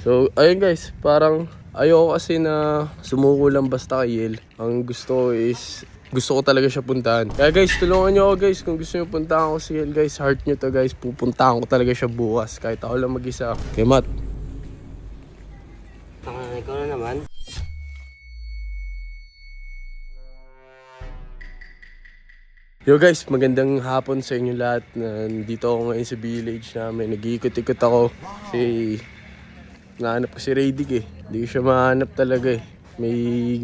So, ayun guys, parang ayoko kasi na sumuko lang basta kay Yel. Ang gusto ko is, gusto ko talaga siya puntahan. Kaya guys, tulungan nyo ako guys. Kung gusto nyo puntahan ko si Yel guys, heart nyo to guys. Pupuntahan ko talaga siya bukas. Kahit ako lang mag-isa. Okay, Matt. Ikaw na naman. Yo guys, magandang hapon sa inyo lahat. Nandito ako ngayon sa village namin. Nag-iikot-ikot ako kasi nahanap ko si Radic eh. Hindi ko siya mahanap talaga eh. May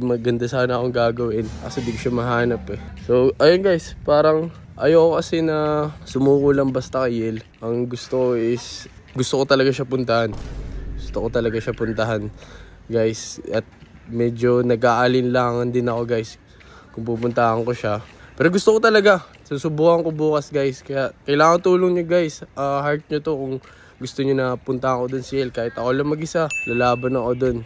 maganda sana akong gagawin kasi di ko siya mahanap eh. So ayun guys, parang ayoko kasi na sumuko lang basta kay Yel. Ang gusto ko is, gusto ko talaga siya puntahan. Gusto ko talaga siya puntahan guys. At medyo nag-aalinlangan din ako guys kung pupuntahan ko siya. Pero gusto ko talaga. Susubukan ko bukas guys. Kaya kailangan tulong nyo guys. Heart nyo to kung gusto nyo na punta ako dun si Yel. Kahit ako lang mag-isa, lalaban ako dun.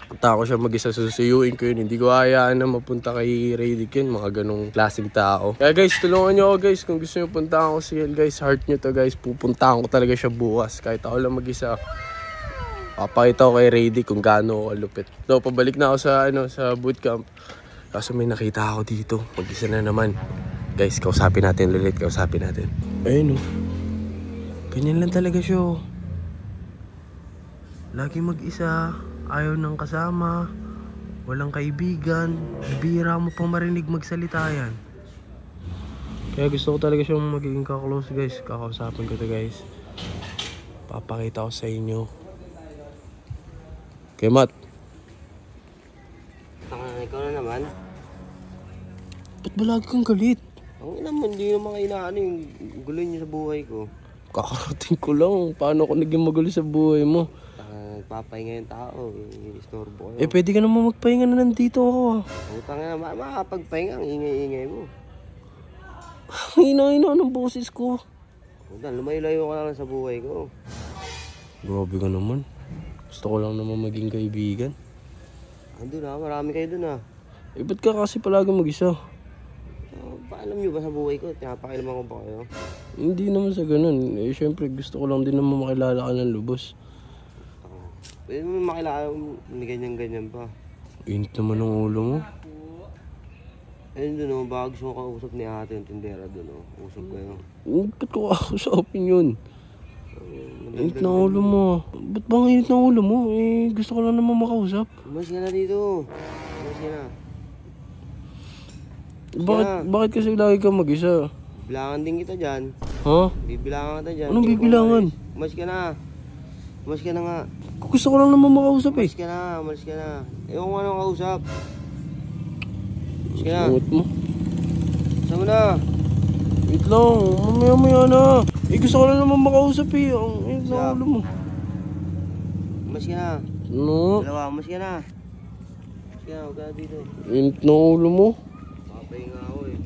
Punta ako siya mag-isa, susuyuin ko yun. Hindi ko hayaan na mapunta kay Radic yun. Mga ganong klaseng tao. Kaya guys, tulungan nyo ako guys. Kung gusto nyo punta ako si Yel guys, heart nyo to guys. Pupuntahan ko talaga siya bukas. Kahit ako lang mag-isa. Papakita ko kay Radic kung gaano ako lupit. So, pabalik na ako sa bootcamp. Kaso may nakita ako dito. Mag-isa na naman. Guys, kausapin natin ulit. Kausapin natin. Ayun oh. Ganyan lang talaga siya oh. Lagi mag-isa. Ayaw ng kasama. Walang kaibigan. Bihira mo pang marinig magsalita yan. Kaya gusto ko talaga siyang magiging kaklose guys. Kakausapin ko to guys. Papakita ko sa inyo. Okay, Matt. Ikaw na naman. Ba't ba lagi kang galit? Ang ina mo, hindi naman kailangan yung gulo niyo sa buhay ko. Kakarating ko lang. Paano ako naging magulo sa buhay mo? Nagpapahinga yung tao. Istorbo ko. Eh, pwede ka naman magpahinga na nandito ako ah. Utang na, makakapagpahinga. Ang ingay-ingay mo. Hina-hina ng boses ko. Utang, lumayo-layo ka lang sa buhay ko. Grabe ka naman. Gusto ko lang naman maging kaibigan. Andun na, marami kayo dun ah. Eh, ba't ka kasi palagi mag-isa? Paalam nyo ba sa buhay ko? Pinapakailaman ko ba kayo? Hindi naman sa ganun. Eh, syempre, gusto ko lang din naman makilala ka ng lubos. Pwede mo makilala ni ganyan-ganyan pa. Init naman ang ulo mo. Ayun dun oh, baka gusto mo kausap ni ate yung tindera dun oh. Usap kayo. Ba't ko kausapin yun? Init na ulo mo. Ba't bang init na ulo mo? Eh, gusto ko lang naman makausap. Umas ka na dito. Umas ka na. Bakit kasi lagi ka mag-isa? Bilangan din kita dyan. Ha? Bibilangan kita dyan. Anong bibilangan? Umas ka na. Umas ka na nga. Gusto ko lang naman makausap eh. Umas ka na. Umas ka na. Ewan ko anong kausap. Umas ka na. Sungot mo. Saan mo na? Wait lang. Mamaya-maya na. Eh, gusto ko lang naman makausap eh. Ang init na ulo mo. Umas ka na. Ano? Dalawa, umas ka na. Umas ka na. Huwag ka na dito. Init na ulo mo. Papahinga ako eh.